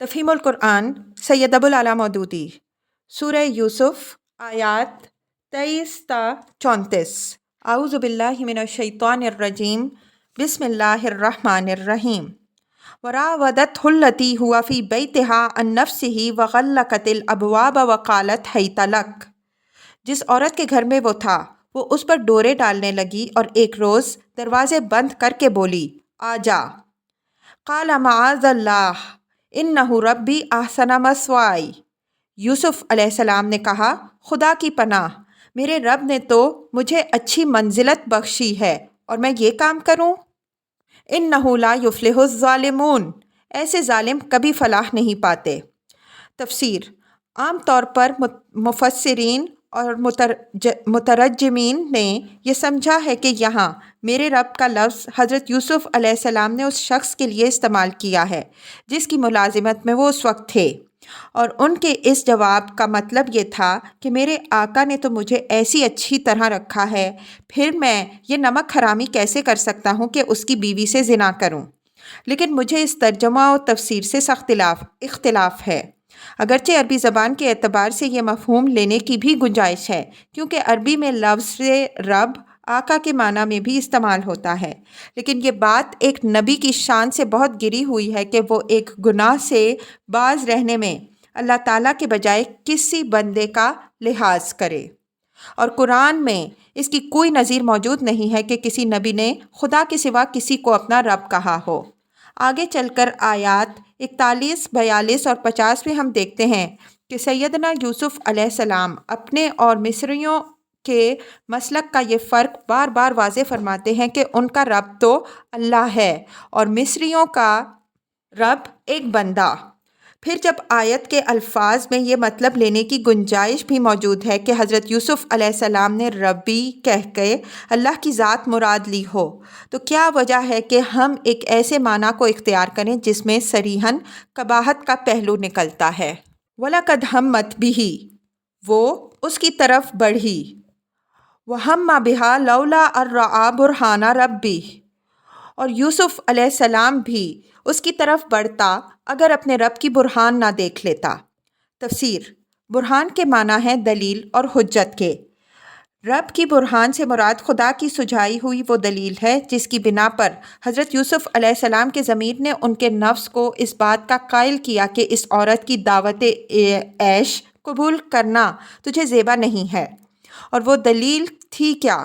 تفہیم القرآن سید ابوالعلا مودودی سورہ یوسف آیات 23 تا 34 اعوذ باللہ من الشیطان الرجیم بسم اللہ الرحمن الرحیم وراودته التی هو فی بیتها عن نفسه وغلقت الابواب وقالت حیت لک، جس عورت کے گھر میں وہ تھا وہ اس پر ڈورے ڈالنے لگی اور ایک روز دروازے بند کر کے بولی آ جا۔ قال معاذ اللہ انہ ربی احسن مثوائی، یوسف علیہ السلام نے کہا خدا کی پناہ، میرے رب نے تو مجھے اچھی منزلت بخشی ہے اور میں یہ کام کروں؟ انہ لا یفلح الظالمون، ایسے ظالم کبھی فلاح نہیں پاتے۔ تفسیر: عام طور پر مفسرین اور مترجمین نے یہ سمجھا ہے کہ یہاں میرے رب کا لفظ حضرت یوسف علیہ السلام نے اس شخص کے لیے استعمال کیا ہے جس کی ملازمت میں وہ اس وقت تھے، اور ان کے اس جواب کا مطلب یہ تھا کہ میرے آقا نے تو مجھے ایسی اچھی طرح رکھا ہے، پھر میں یہ نمک حرامی کیسے کر سکتا ہوں کہ اس کی بیوی سے زنا کروں؟ لیکن مجھے اس ترجمہ و تفسیر سے سخت اختلاف ہے، اگرچہ عربی زبان کے اعتبار سے یہ مفہوم لینے کی بھی گنجائش ہے، کیونکہ عربی میں لفظ رب آقا کے معنی میں بھی استعمال ہوتا ہے، لیکن یہ بات ایک نبی کی شان سے بہت گری ہوئی ہے کہ وہ ایک گناہ سے باز رہنے میں اللہ تعالیٰ کے بجائے کسی بندے کا لحاظ کرے، اور قرآن میں اس کی کوئی نظیر موجود نہیں ہے کہ کسی نبی نے خدا کے سوا کسی کو اپنا رب کہا ہو۔ آگے چل کر آیات 41، 42 اور 50 میں ہم دیکھتے ہیں کہ سیدنا یوسف علیہ السلام اپنے اور مصریوں کے مسلک کا یہ فرق بار بار واضح فرماتے ہیں کہ ان کا رب تو اللہ ہے اور مصریوں کا رب ایک بندہ۔ پھر جب آیت کے الفاظ میں یہ مطلب لینے کی گنجائش بھی موجود ہے کہ حضرت یوسف علیہ السلام نے ربی کہہ کے اللہ کی ذات مراد لی ہو، تو کیا وجہ ہے کہ ہم ایک ایسے معنی کو اختیار کریں جس میں صریحاً قباحت کا پہلو نکلتا ہے؟ وَلَقَدْ هَمَّتْ بِهِ، وہ اس کی طرف بڑھی، وَهَمَّ بِهَا لَوْلَا أَن رَّأَىٰ بُرْهَانَ رَبِّهِ، اور یوسف علیہ السلام بھی اس کی طرف بڑھتا اگر اپنے رب کی برہان نہ دیکھ لیتا۔ تفسیر: برہان کے معنی ہے دلیل اور حجت کے۔ رب کی برہان سے مراد خدا کی سجھائی ہوئی وہ دلیل ہے جس کی بنا پر حضرت یوسف علیہ السلام کے ضمیر نے ان کے نفس کو اس بات کا قائل کیا کہ اس عورت کی دعوت عیش قبول کرنا تجھے زیبا نہیں ہے، اور وہ دلیل تھی کیا؟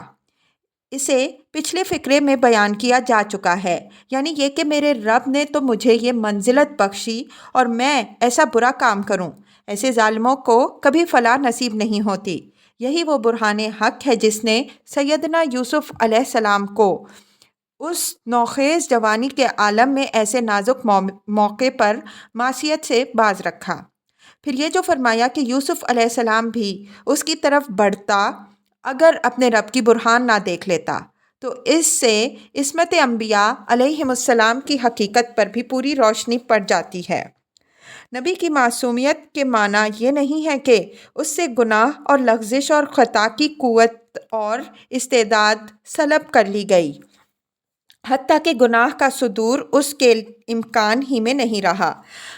اسے پچھلے فقرے میں بیان کیا جا چکا ہے، یعنی یہ کہ میرے رب نے تو مجھے یہ منزلت بخشی اور میں ایسا برا کام کروں، ایسے ظالموں کو کبھی فلاح نصیب نہیں ہوتی۔ یہی وہ برہان حق ہے جس نے سیدنا یوسف علیہ السلام کو اس نوخیز جوانی کے عالم میں ایسے نازک موقع پر معصیت سے باز رکھا۔ پھر یہ جو فرمایا کہ یوسف علیہ السلام بھی اس کی طرف بڑھتا اگر اپنے رب کی برہان نہ دیکھ لیتا، تو اس سے عصمت انبیاء علیہم السلام کی حقیقت پر بھی پوری روشنی پڑ جاتی ہے۔ نبی کی معصومیت کے معنی یہ نہیں ہے کہ اس سے گناہ اور لغزش اور خطا کی قوت اور استعداد سلب کر لی گئی، حتیٰ کہ گناہ کا صدور اس کے امکان ہی میں نہیں رہا،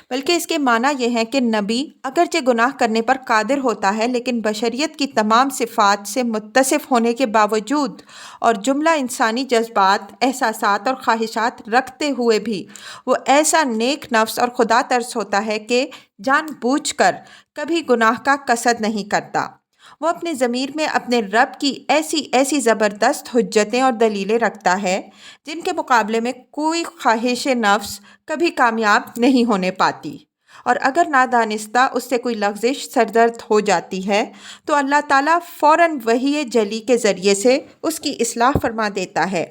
بلکہ اس کے معنی یہ ہے کہ نبی اگرچہ گناہ کرنے پر قادر ہوتا ہے لیکن بشریت کی تمام صفات سے متصف ہونے کے باوجود اور جملہ انسانی جذبات، احساسات اور خواہشات رکھتے ہوئے بھی وہ ایسا نیک نفس اور خدا ترس ہوتا ہے کہ جان بوجھ کر کبھی گناہ کا قصد نہیں کرتا۔ وہ اپنے ضمیر میں اپنے رب کی ایسی زبردست حجتیں اور دلیلیں رکھتا ہے جن کے مقابلے میں کوئی خواہش نفس کبھی کامیاب نہیں ہونے پاتی، اور اگر نادانستہ اس سے کوئی لغزش سرزد ہو جاتی ہے تو اللہ تعالیٰ فوراً وحی جلی کے ذریعے سے اس کی اصلاح فرما دیتا ہے،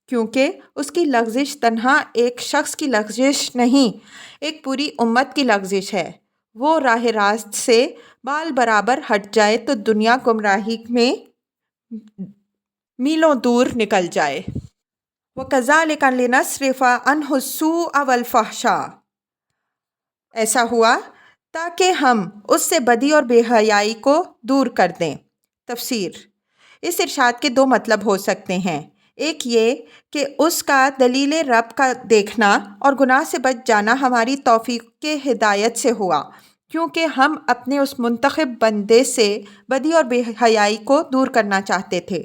کیونکہ اس کی لغزش تنہا ایک شخص کی لغزش نہیں، ایک پوری امت کی لغزش ہے۔ وہ راہ راست سے بال برابر ہٹ جائے تو دنیا گمراہی میں میلوں دور نکل جائے۔ وَكَذَلِكَ لِنَصْرِفَ عَنْهُ السُّوءَ وَالْفَحْشَاءَ، ایسا ہوا تاکہ ہم اس سے بدی اور بے حیائی کو دور کر دیں۔ تفسیر: اس ارشاد کے دو مطلب ہو سکتے ہیں، ایک یہ کہ اس کا دلیل رب کا دیکھنا اور گناہ سے بچ جانا ہماری توفیق کے ہدایت سے ہوا، کیونکہ ہم اپنے اس منتخب بندے سے بدی اور بے حیائی کو دور کرنا چاہتے تھے۔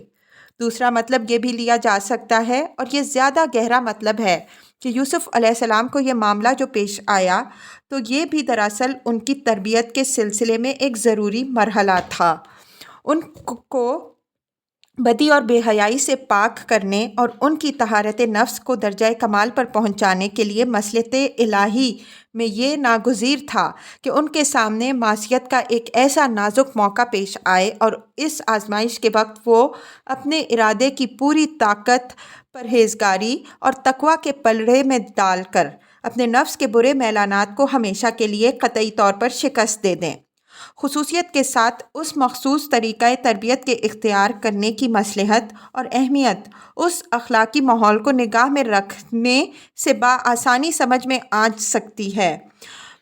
دوسرا مطلب یہ بھی لیا جا سکتا ہے، اور یہ زیادہ گہرا مطلب ہے، کہ یوسف علیہ السلام کو یہ معاملہ جو پیش آیا تو یہ بھی دراصل ان کی تربیت کے سلسلے میں ایک ضروری مرحلہ تھا۔ ان کو بدی اور بے حیائی سے پاک کرنے اور ان کی طہارت نفس کو درجہ کمال پر پہنچانے کے لیے مصلحت الہی میں یہ ناگزیر تھا کہ ان کے سامنے معصیت کا ایک ایسا نازک موقع پیش آئے، اور اس آزمائش کے وقت وہ اپنے ارادے کی پوری طاقت پرہیزگاری اور تقویٰ کے پلڑے میں ڈال کر اپنے نفس کے برے میلانات کو ہمیشہ کے لیے قطعی طور پر شکست دے دیں۔ خصوصیت کے ساتھ اس مخصوص طریقہ تربیت کے اختیار کرنے کی مصلحت اور اہمیت اس اخلاقی ماحول کو نگاہ میں رکھنے سے بآسانی سمجھ میں آ سکتی ہے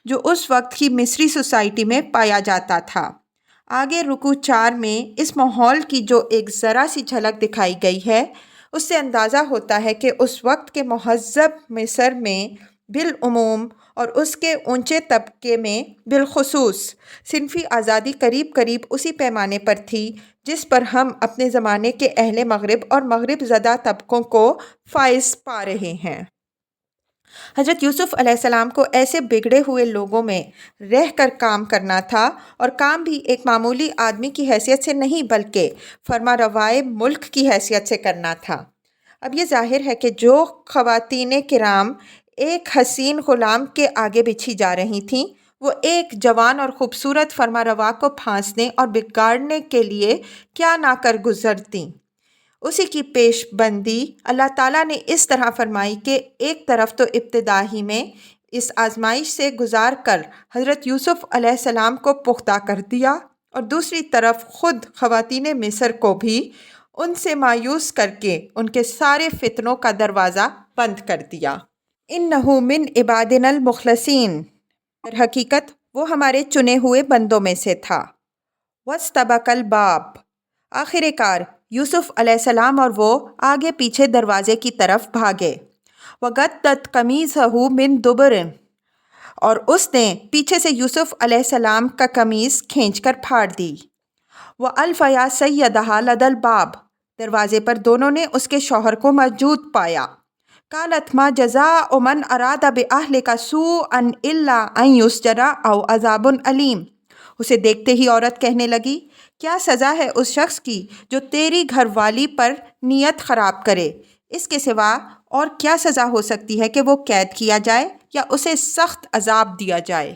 جو اس وقت کی مصری سوسائٹی میں پایا جاتا تھا۔ آگے رکوع 4 میں اس ماحول کی جو ایک ذرا سی جھلک دکھائی گئی ہے، اس سے اندازہ ہوتا ہے کہ اس وقت کے مہذب مصر میں بالعموم اور اس کے اونچے طبقے میں بالخصوص صنفی آزادی قریب قریب اسی پیمانے پر تھی جس پر ہم اپنے زمانے کے اہل مغرب اور مغرب زدہ طبقوں کو فائز پا رہے ہیں۔ حضرت یوسف علیہ السلام کو ایسے بگڑے ہوئے لوگوں میں رہ کر کام کرنا تھا، اور کام بھی ایک معمولی آدمی کی حیثیت سے نہیں بلکہ فرما روائے ملک کی حیثیت سے کرنا تھا۔ اب یہ ظاہر ہے کہ جو خواتین کرام ایک حسین غلام کے آگے بچھی جا رہی تھیں، وہ ایک جوان اور خوبصورت فرما روا کو پھانسنے اور بگاڑنے کے لیے کیا نہ کر گزرتیں۔ اسی کی پیش بندی اللہ تعالیٰ نے اس طرح فرمائی کہ ایک طرف تو ابتدا ہی میں اس آزمائش سے گزار کر حضرت یوسف علیہ السلام کو پختہ کر دیا، اور دوسری طرف خود خواتین مصر کو بھی ان سے مایوس کر کے ان کے سارے فتنوں کا دروازہ بند کر دیا۔ اِنَّهُ مِنْ عِبَادِنَا الْمُخْلَصِينَ، در حقیقت وہ ہمارے چنے ہوئے بندوں میں سے تھا۔ وَاسْتَبَقَ الْبَابَ، آخر کار یوسف علیہ السلام اور وہ آگے پیچھے دروازے کی طرف بھاگے۔ وَقَدَّتْ قَمِيصَهُ مِنْ دُبُرٍ، اور اس نے پیچھے سے یوسف علیہ السلام کا قمیص کھینچ کر پھاڑ دی۔ وَأَلْفَ يَا سَيَّدَهَا لَدَى الْبَابِ، دروازے پر دونوں نے اس کے شوہر کو موجود پایا۔ قالت ما جزاء من اراد بأهلك سوءا الا ان يسجن او عذاب علیم، اسے دیکھتے ہی عورت کہنے لگی، کیا سزا ہے اس شخص کی جو تیری گھر والی پر نیت خراب کرے؟ اس کے سوا اور کیا سزا ہو سکتی ہے کہ وہ قید کیا جائے یا اسے سخت عذاب دیا جائے۔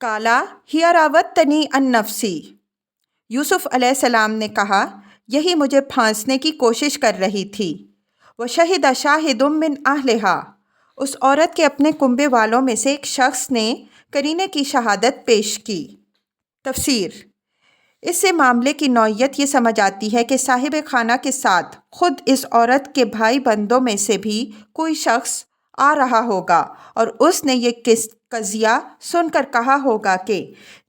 قالا ہی راودتنی عن نفسی، یوسف علیہ السلام نے کہا، یہی مجھے پھانسنے کی کوشش کر رہی تھی۔ وَشَهِدَ شَاهِدٌ مِّنْ أَهْلِهَا، اس عورت کے اپنے کنبے والوں میں سے ایک شخص نے قرینے کی شہادت پیش کی۔ تفسیر، اس سے معاملے کی نوعیت یہ سمجھ آتی ہے کہ صاحب خانہ کے ساتھ خود اس عورت کے بھائی بندوں میں سے بھی کوئی شخص آ رہا ہوگا، اور اس نے یہ قضیہ سن کر کہا ہوگا کہ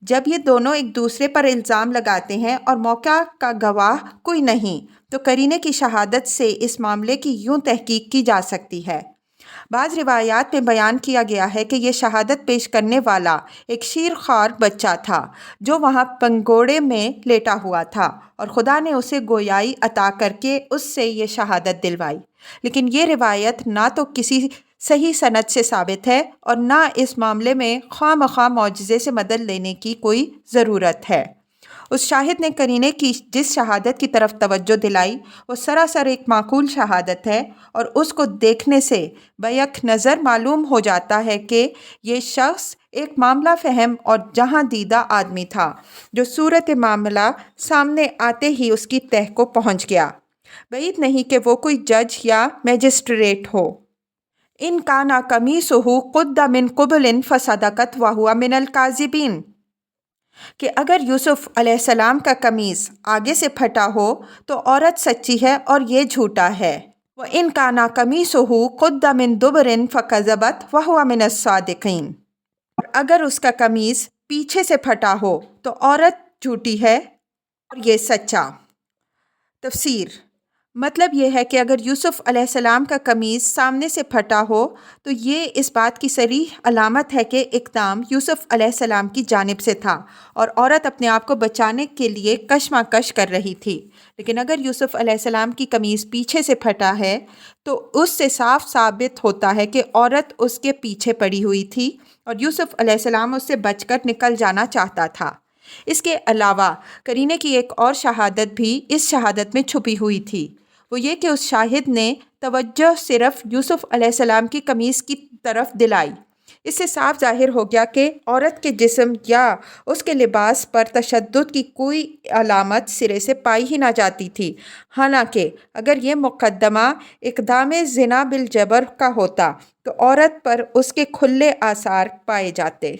جب یہ دونوں ایک دوسرے پر الزام لگاتے ہیں اور موقع کا گواہ کوئی نہیں، تو قرینے کی شہادت سے اس معاملے کی یوں تحقیق کی جا سکتی ہے۔ بعض روایات میں بیان کیا گیا ہے کہ یہ شہادت پیش کرنے والا ایک شیر خوار بچہ تھا جو وہاں پنگوڑے میں لیٹا ہوا تھا، اور خدا نے اسے گویائی عطا کر کے اس سے یہ شہادت دلوائی، لیکن یہ روایت نہ تو کسی صحیح سند سے ثابت ہے اور نہ اس معاملے میں خواہ مخواہ معجزے سے مدد لینے کی کوئی ضرورت ہے۔ اس شاہد نے قرینے کی جس شہادت کی طرف توجہ دلائی وہ سراسر ایک معقول شہادت ہے، اور اس کو دیکھنے سے بیک نظر معلوم ہو جاتا ہے کہ یہ شخص ایک معاملہ فہم اور جہاں دیدہ آدمی تھا جو صورت معاملہ سامنے آتے ہی اس کی تہ کو پہنچ گیا۔ بعید نہیں کہ وہ کوئی جج یا میجسٹریٹ ہو۔ ان کان قمیصہ قد من قبل فصدقت وہو من الکاذبین، کہ اگر یوسف علیہ السلام کا قمیص آگے سے پھٹا ہو تو عورت سچی ہے اور یہ جھوٹا ہے۔ وَإِن كَانَ قَمِيصُهُ قُدَّ مِن دُبُرٍ فَكَذَبَتْ وَهُوَ مِنَ الصَّادِقِينَ، اور اگر اس کا قمیص پیچھے سے پھٹا ہو تو عورت جھوٹی ہے اور یہ سچا۔ تفسیر: مطلب یہ ہے کہ اگر یوسف علیہ السلام کا قمیص سامنے سے پھٹا ہو تو یہ اس بات کی صریح علامت ہے کہ اقدام یوسف علیہ السلام کی جانب سے تھا اور عورت اپنے آپ کو بچانے کے لیے کشمکش کر رہی تھی۔ لیکن اگر یوسف علیہ السلام کی قمیص پیچھے سے پھٹا ہے تو اس سے صاف ثابت ہوتا ہے کہ عورت اس کے پیچھے پڑی ہوئی تھی اور یوسف علیہ السلام اس سے بچ کر نکل جانا چاہتا تھا۔ اس کے علاوہ قرینے کی ایک اور شہادت بھی اس شہادت میں چھپی ہوئی تھی، وہ یہ کہ اس شاہد نے توجہ صرف یوسف علیہ السلام کی قمیص کی طرف دلائی۔ اس سے صاف ظاہر ہو گیا کہ عورت کے جسم یا اس کے لباس پر تشدد کی کوئی علامت سرے سے پائی ہی نہ جاتی تھی، حالانکہ اگر یہ مقدمہ اقدام زنا بالجبر کا ہوتا تو عورت پر اس کے کھلے آثار پائے جاتے۔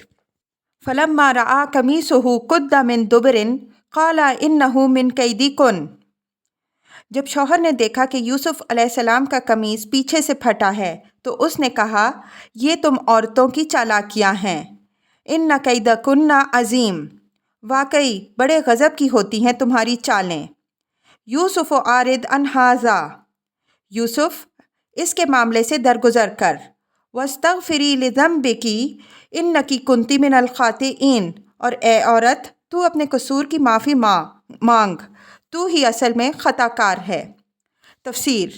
فَلَمَّا رَأَىٰ قَمِيصَهُ قُدَّ مِن دُبُرٍ قَالَ إِنَّهُ مِن كَيْدِكُنَّ۔ جب شوہر نے دیکھا کہ یوسف علیہ السلام کا قمیص پیچھے سے پھٹا ہے تو اس نے کہا، یہ تم عورتوں کی چالاکیاں ہیں۔ إِنَّ كَيْدَكُنَّ عَظِيمٌ، واقعی بڑے غضب کی ہوتی ہیں تمہاری چالیں۔ یوسف عارض عن ھذا، یوسف اس کے معاملے سے درگزر کر۔ وَاسْتَغْفِرِي لِذَنبِكِ إِنَّكِ كُنتِ مِنَ الْخَاطِئِينَ، اور اے عورت تو اپنے قصور کی معافی مانگ، تو ہی اصل میں خطا کار ہے۔ تفسیر: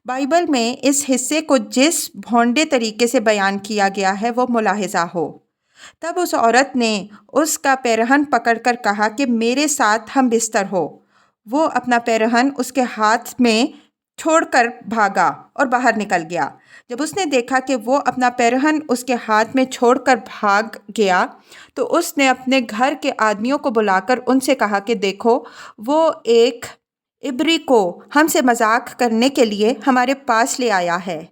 بائبل میں اس حصے کو جس بھونڈے طریقے سے بیان کیا گیا ہے وہ ملاحظہ ہو۔ تب اس عورت نے اس کا پیرہن پکڑ کر کہا کہ میرے ساتھ ہم بستر ہو۔ وہ اپنا پیرہن اس کے ہاتھ میں چھوڑ کر بھاگا اور باہر نکل گیا۔ جب اس نے دیکھا کہ وہ اپنا پیرہن اس کے ہاتھ میں چھوڑ کر بھاگ گیا تو اس نے اپنے گھر کے آدمیوں کو بلا کر ان سے کہا کہ دیکھو، وہ ایک عبری کو ہم سے مذاق کرنے کے لیے ہمارے پاس لے آیا ہے۔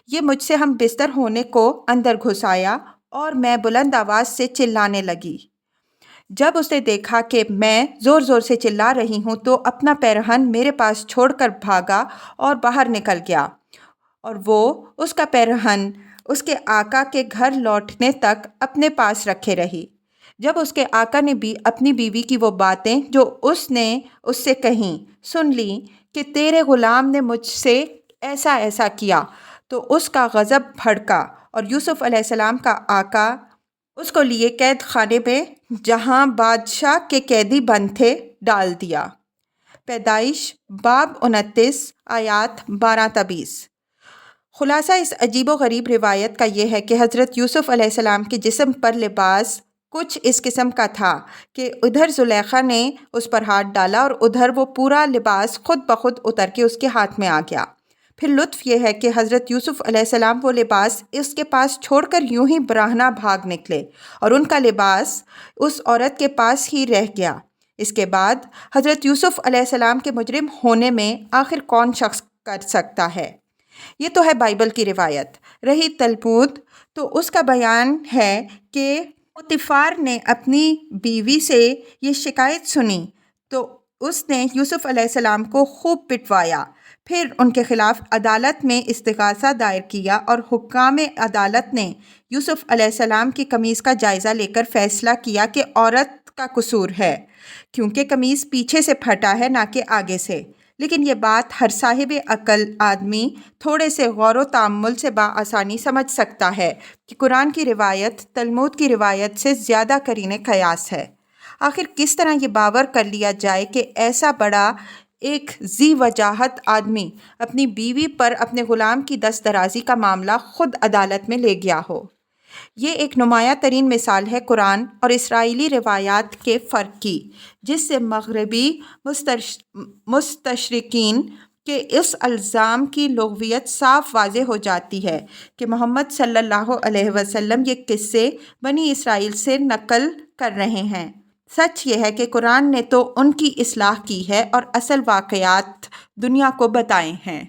یہ مجھ سے ہم بستر ہونے کو اندر گھس آیا اور میں بلند آواز سے چلانے لگی۔ جب اس نے دیکھا کہ میں زور زور سے چلا رہی ہوں تو اپنا پیرہن میرے پاس چھوڑ کر بھاگا اور باہر نکل گیا، اور وہ اس کا پیرہن اس کے آقا کے گھر لوٹنے تک اپنے پاس رکھے رہی۔ جب اس کے آقا نے بھی اپنی بیوی کی وہ باتیں جو اس نے اس سے کہیں سن لیں کہ تیرے غلام نے مجھ سے ایسا ایسا کیا، تو اس کا غضب بھڑکا اور یوسف علیہ السلام کا آقا اس کو لیے قید خانے میں، جہاں بادشاہ کے قیدی بند تھے، ڈال دیا۔ پیدائش باب 29 آیات 12-20۔ خلاصہ اس عجیب و غریب روایت کا یہ ہے کہ حضرت یوسف علیہ السلام کے جسم پر لباس کچھ اس قسم کا تھا کہ ادھر زلیخا نے اس پر ہاتھ ڈالا اور ادھر وہ پورا لباس خود بخود اتر کے اس کے ہاتھ میں آ گیا۔ پھر لطف یہ ہے کہ حضرت یوسف علیہ السلام وہ لباس اس کے پاس چھوڑ کر یوں ہی براہنہ بھاگ نکلے اور ان کا لباس اس عورت کے پاس ہی رہ گیا۔ اس کے بعد حضرت یوسف علیہ السلام کے مجرم ہونے میں آخر کون شخص کر سکتا ہے؟ یہ تو ہے بائبل کی روایت۔ رہی تلمود تو اس کا بیان ہے کہ پوتیفار نے اپنی بیوی سے یہ شکایت سنی تو اس نے یوسف علیہ السلام کو خوب پٹوایا، پھر ان کے خلاف عدالت میں استغاثہ دائر کیا اور حکام عدالت نے یوسف علیہ السلام کی قمیص کا جائزہ لے کر فیصلہ کیا کہ عورت کا قصور ہے، کیونکہ قمیص پیچھے سے پھٹا ہے نہ کہ آگے سے۔ لیکن یہ بات ہر صاحب عقل آدمی تھوڑے سے غور و تأمل سے بآسانی سمجھ سکتا ہے کہ قرآن کی روایت تلمود کی روایت سے زیادہ قرین قیاس ہے۔ آخر کس طرح یہ باور کر لیا جائے کہ ایسا بڑا ایک ذی وجاہت آدمی اپنی بیوی پر اپنے غلام کی دست درازی کا معاملہ خود عدالت میں لے گیا ہو؟ یہ ایک نمایاں ترین مثال ہے قرآن اور اسرائیلی روایات کے فرق کی، جس سے مغربی مستشرقین کے اس الزام کی لغویت صاف واضح ہو جاتی ہے کہ محمد صلی اللہ علیہ وسلم یہ قصے بنی اسرائیل سے نقل کر رہے ہیں۔ سچ یہ ہے کہ قرآن نے تو ان کی اصلاح کی ہے اور اصل واقعات دنیا کو بتائے ہیں۔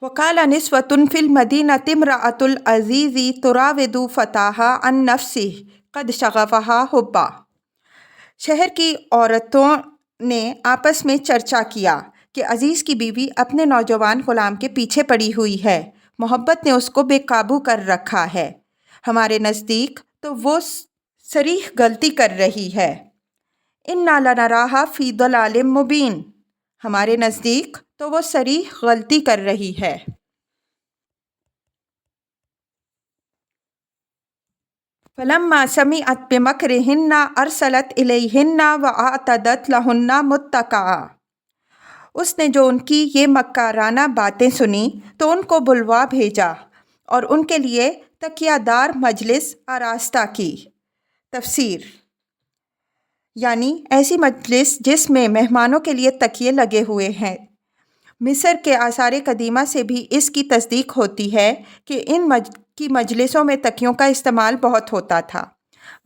وَقَالَ نِسْوَةٌ فِي الْمَدِينَةِ امْرَأَةُ الْعَزِيزِ تُرَاوِدُ فَتَاهَا عَن نَفْسِهِ قَدْ شَغَفَهَا حُبًّا۔ شہر کی عورتوں نے آپس میں چرچا کیا کہ عزیز کی بیوی اپنے نوجوان غلام کے پیچھے پڑی ہوئی ہے، محبت نے اس کو بے قابو کر رکھا ہے، ہمارے نزدیک تو وہ صریح غلطی کر رہی ہے۔ انا لنراہا فی ضلال مبین، ہمارے نزدیک تو وہ صریح غلطی کر رہی ہے۔ فلما سمعت بمکرہن ارسلت الیہن واعتدت لہن متکئا، اس نے جو ان کی یہ مکارانہ باتیں سنی تو ان کو بلوا بھیجا اور ان کے لیے تکیہ دار مجلس آراستہ کی۔ تفسیر: یعنی ایسی مجلس جس میں مہمانوں کے لیے تکیے لگے ہوئے ہیں۔ مصر کے آثار قدیمہ سے بھی اس کی تصدیق ہوتی ہے کہ ان کی مجلسوں میں تکیوں کا استعمال بہت ہوتا تھا۔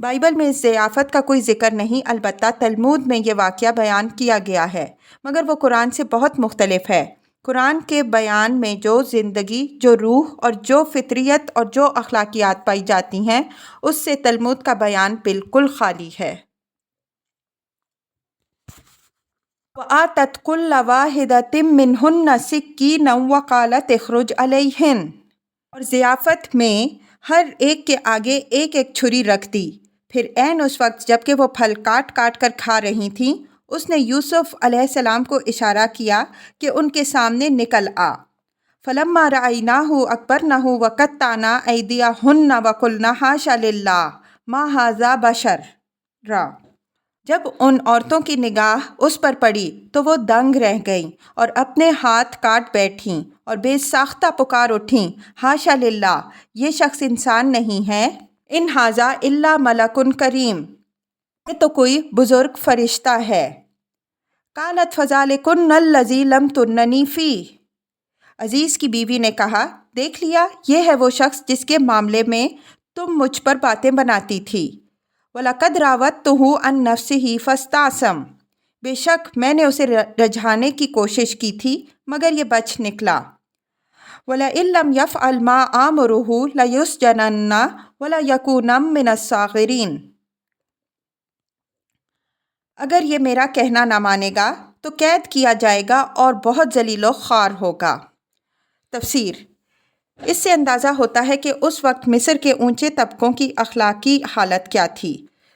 بائبل میں اس ضیافت کا کوئی ذکر نہیں، البتہ تلمود میں یہ واقعہ بیان کیا گیا ہے، مگر وہ قرآن سے بہت مختلف ہے۔ قرآن کے بیان میں جو زندگی، جو روح اور جو فطریت اور جو اخلاقیات پائی جاتی ہیں، اس سے تلمود کا بیان بالکل خالی ہے۔ وَآتَتْ كُلَّ وَاحِدَةٍ مِّنْهُنَّ سِكِّينًا وَقَالَتِ اخْرُجْ عَلَيْهِنْ، اور ضیافت میں ہر ایک کے آگے ایک ایک چھری رکھ دی۔ پھر عین اس وقت جب کہ وہ پھل کاٹ کاٹ کر کھا رہی تھیں، اس نے یوسف علیہ السلام کو اشارہ کیا کہ ان کے سامنے نکل آ۔ فَلَمَّا رَأَيْنَاهُ أَكْبَرْنَهُ وَقَطَّعْنَا أَيْدِيَهُنَّ وَقُلْنَا حَاشَا لِلَّهِ مَا هَٰذَا بَشَرٌ، جب ان عورتوں کی نگاہ اس پر پڑی تو وہ دنگ رہ گئیں اور اپنے ہاتھ کاٹ بیٹھیں اور بے ساختہ پکار اٹھیں، حاشا للہ، یہ شخص انسان نہیں ہے، ان ھذا الا ملک کریم، یہ تو کوئی بزرگ فرشتہ ہے۔ قالت فذلکن الذی لم ترننی فیہ، عزیز کی بیوی نے کہا، دیکھ لیا، یہ ہے وہ شخص جس کے معاملے میں تم مجھ پر باتیں بناتی تھی۔ وَلَقَدْ رَاوَدتُّهُ عَن نَفْسِهِ فَاسْتَعْصَمَ، بے شک میں نے اسے رجھانے کی کوشش کی تھی مگر یہ بچ نکلا۔ وَلَئِن لَّمْ يَفْعَلْ مَا آمُرُهُ لَيُسْجَنَنَّ وَلَيَكُونًا مِّنَ الصَّاغِرِينَ، اگر یہ میرا کہنا نہ مانے گا تو قید کیا جائے گا اور بہت ذلیل و خوار ہوگا۔ تفسیر: اس سے اندازہ ہوتا ہے کہ اس وقت مصر کے اونچے طبقوں کی اخلاقی حالت کیا تھی۔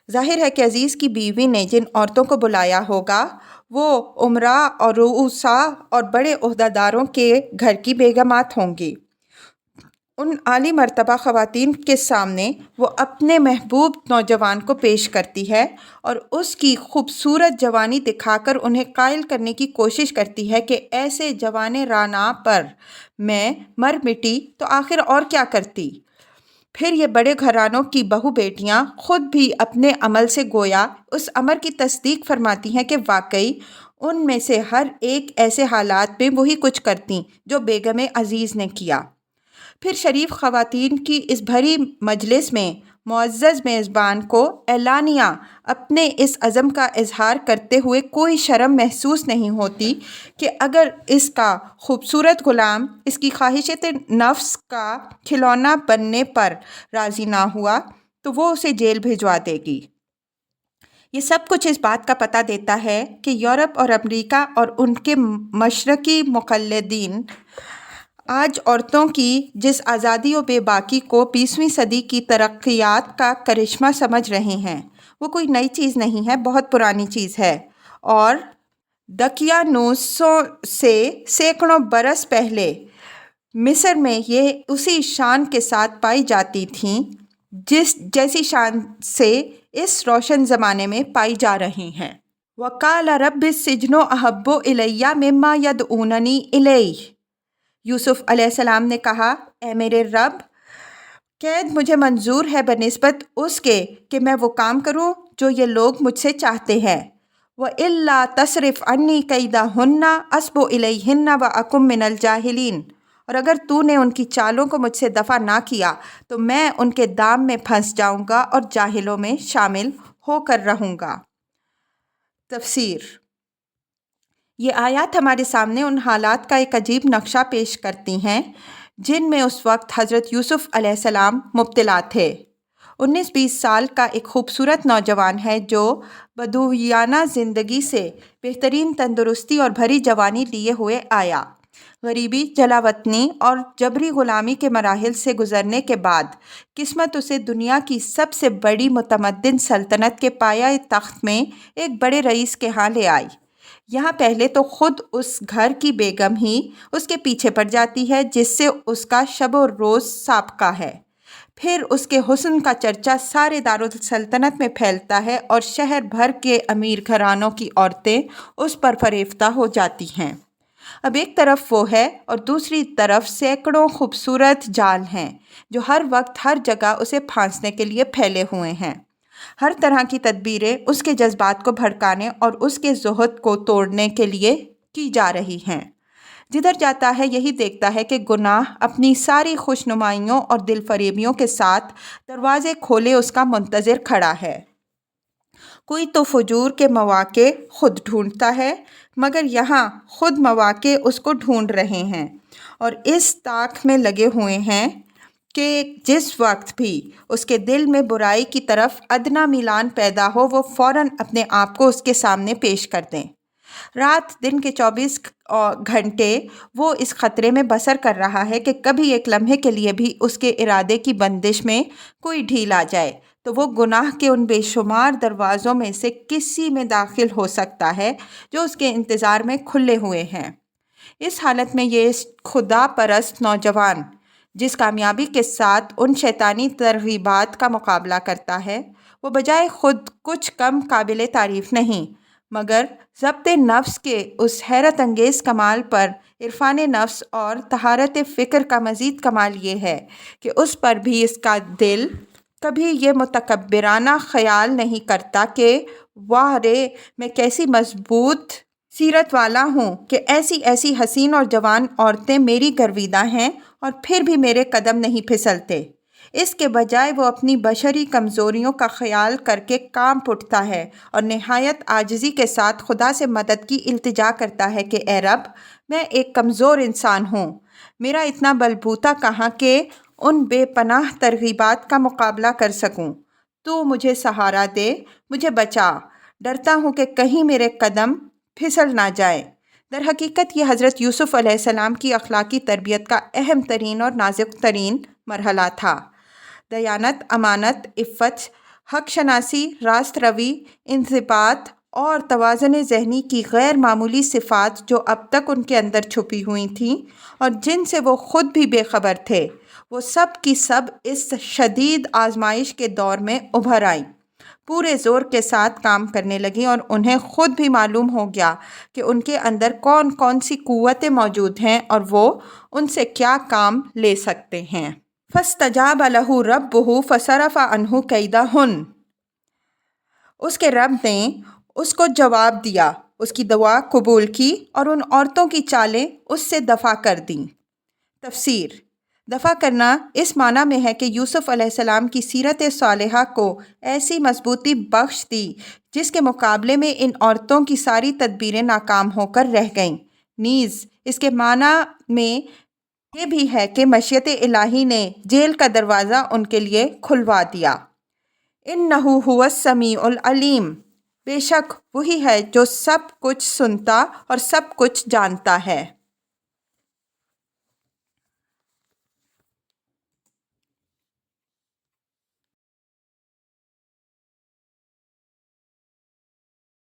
ظاہر ہے کہ عزیز کی بیوی نے جن عورتوں کو بلایا ہوگا وہ امراء اور رؤساء اور بڑے عہدیداروں کے گھر کی بیگمات ہوں گی۔ ان عالی مرتبہ خواتین کے سامنے وہ اپنے محبوب نوجوان کو پیش کرتی ہے اور اس کی خوبصورت جوانی دکھا کر انہیں قائل کرنے کی کوشش کرتی ہے کہ ایسے جوان رانا پر میں مر مٹی تو آخر اور کیا کرتی۔ پھر یہ بڑے گھرانوں کی بہو بیٹیاں خود بھی اپنے عمل سے گویا اس امر کی تصدیق فرماتی ہیں کہ واقعی ان میں سے ہر ایک ایسے حالات میں وہی کچھ کرتیں جو بیگم عزیز نے کیا۔ پھر شریف خواتین کی اس بھری مجلس میں معزز میزبان کو اعلانیہ اپنے اس عزم کا اظہار کرتے ہوئے کوئی شرم محسوس نہیں ہوتی کہ اگر اس کا خوبصورت غلام اس کی خواہشات نفس کا کھلونا بننے پر راضی نہ ہوا تو وہ اسے جیل بھجوا دے گی۔ یہ سب کچھ اس بات کا پتہ دیتا ہے کہ یورپ اور امریکہ اور ان کے مشرقی مقلدین آج عورتوں کی جس آزادی و بے باکی کو 20ویں صدی کی ترقیات کا کرشمہ سمجھ رہے ہیں، وہ کوئی نئی چیز نہیں ہے، بہت پرانی چیز ہے، اور دقیانوسوں سے سینکڑوں برس پہلے مصر میں یہ اسی شان کے ساتھ پائی جاتی تھیں جیسی شان سے اس روشن زمانے میں پائی جا رہی ہیں۔ وَقَالَ رَبِّ السِّجْنُ أَحَبُّ إِلَيَّ مِمَّا يَدْعُونَنِي إِلَيْهِ، یوسف علیہ السلام نے کہا، اے میرے رب، قید مجھے منظور ہے بنسبت اس کے کہ میں وہ کام کروں جو یہ لوگ مجھ سے چاہتے ہیں۔ وَإِلَّا تَصْرِفْ عَنِّي كَيْدَهُنَّ أَصْبُ إِلَيْهِنَّ وَأَكُن مِّنَ الْجَاهِلِينَ، اور اگر تو نے ان کی چالوں کو مجھ سے دفع نہ کیا تو میں ان کے دام میں پھنس جاؤں گا اور جاہلوں میں شامل ہو کر رہوں گا۔ تفسیر: یہ آیات ہمارے سامنے ان حالات کا ایک عجیب نقشہ پیش کرتی ہیں جن میں اس وقت حضرت یوسف علیہ السلام مبتلا تھے۔ 19-20 سال کا ایک خوبصورت نوجوان ہے جو بدویانہ زندگی سے بہترین تندرستی اور بھری جوانی لیے ہوئے آیا۔ غریبی، جلاوطنی اور جبری غلامی کے مراحل سے گزرنے کے بعد قسمت اسے دنیا کی سب سے بڑی متمدن سلطنت کے پایہ تخت میں ایک بڑے رئیس کے ہاں لے آئی۔ یہاں پہلے تو خود اس گھر کی بیگم ہی اس کے پیچھے پڑ جاتی ہے، جس سے اس کا شب و روز سابقہ ہے۔ پھر اس کے حسن کا چرچا سارے دارالسلطنت میں پھیلتا ہے اور شہر بھر کے امیر گھرانوں کی عورتیں اس پر فریفتہ ہو جاتی ہیں۔ اب ایک طرف وہ ہے اور دوسری طرف سینکڑوں خوبصورت جال ہیں جو ہر وقت ہر جگہ اسے پھانسنے کے لیے پھیلے ہوئے ہیں۔ ہر طرح کی تدبیریں اس کے جذبات کو بھڑکانے اور اس کے زہد کو توڑنے کے لیے کی جا رہی ہیں۔ جدھر جاتا ہے یہی دیکھتا ہے کہ گناہ اپنی ساری خوش نمائیوں اور دل فریبیوں کے ساتھ دروازے کھولے اس کا منتظر کھڑا ہے۔ کوئی تو فجور کے مواقع خود ڈھونڈتا ہے، مگر یہاں خود مواقع اس کو ڈھونڈ رہے ہیں اور اس طاق میں لگے ہوئے ہیں کہ جس وقت بھی اس کے دل میں برائی کی طرف ادنا میلان پیدا ہو وہ فوراً اپنے آپ کو اس کے سامنے پیش کر دیں۔ رات دن کے 24 گھنٹے وہ اس خطرے میں بسر کر رہا ہے کہ کبھی ایک لمحے کے لیے بھی اس کے ارادے کی بندش میں کوئی ڈھیل آ جائے تو وہ گناہ کے ان بے شمار دروازوں میں سے کسی میں داخل ہو سکتا ہے جو اس کے انتظار میں کھلے ہوئے ہیں۔ اس حالت میں یہ خدا پرست نوجوان جس کامیابی کے ساتھ ان شیطانی ترغیبات کا مقابلہ کرتا ہے، وہ بجائے خود کچھ کم قابل تعریف نہیں، مگر ضبط نفس کے اس حیرت انگیز کمال پر عرفان نفس اور طہارت فکر کا مزید کمال یہ ہے کہ اس پر بھی اس کا دل کبھی یہ متکبرانہ خیال نہیں کرتا کہ واہ رے میں کیسی مضبوط سیرت والا ہوں کہ ایسی ایسی حسین اور جوان عورتیں میری گرویدہ ہیں اور پھر بھی میرے قدم نہیں پھسلتے۔ اس کے بجائے وہ اپنی بشری کمزوریوں کا خیال کر کے کانپ اٹھتا ہے اور نہایت عاجزی کے ساتھ خدا سے مدد کی التجا کرتا ہے کہ اے رب، میں ایک کمزور انسان ہوں، میرا اتنا بلبوتا کہاں کہ ان بے پناہ ترغیبات کا مقابلہ کر سکوں۔ تو مجھے سہارا دے، مجھے بچا، ڈرتا ہوں کہ کہیں میرے قدم پھسل نہ جائیں۔ در حقیقت یہ حضرت یوسف علیہ السلام کی اخلاقی تربیت کا اہم ترین اور نازک ترین مرحلہ تھا۔ دیانت، امانت، عفت، حق شناسی، راست روی، انضباط اور توازن ذہنی کی غیر معمولی صفات جو اب تک ان کے اندر چھپی ہوئی تھیں اور جن سے وہ خود بھی بے خبر تھے، وہ سب کی سب اس شدید آزمائش کے دور میں ابھر آئیں، پورے زور کے ساتھ کام کرنے لگیں اور انہیں خود بھی معلوم ہو گیا کہ ان کے اندر کون کون سی قوتیں موجود ہیں اور وہ ان سے کیا کام لے سکتے ہیں۔ فَاسْتَجَابَ لَهُ رَبُّهُ فَصَرَفَ عَنْهُ كَيْدَهُنَّ، اس کے رب نے اس کو جواب دیا، اس کی دعا قبول کی اور ان عورتوں کی چالیں اس سے دفع کر دیں۔ تفسیر: دفع کرنا اس معنی میں ہے کہ یوسف علیہ السلام کی سیرت صالحہ کو ایسی مضبوطی بخش دی جس کے مقابلے میں ان عورتوں کی ساری تدبیریں ناکام ہو کر رہ گئیں۔ نیز اس کے معنی میں یہ بھی ہے کہ مشیت الہی نے جیل کا دروازہ ان کے لیے کھلوا دیا۔ اِنَّهُ هُوَ السَّمِيعُ الْعَلِيمُ، بے شک وہی ہے جو سب کچھ سنتا اور سب کچھ جانتا ہے۔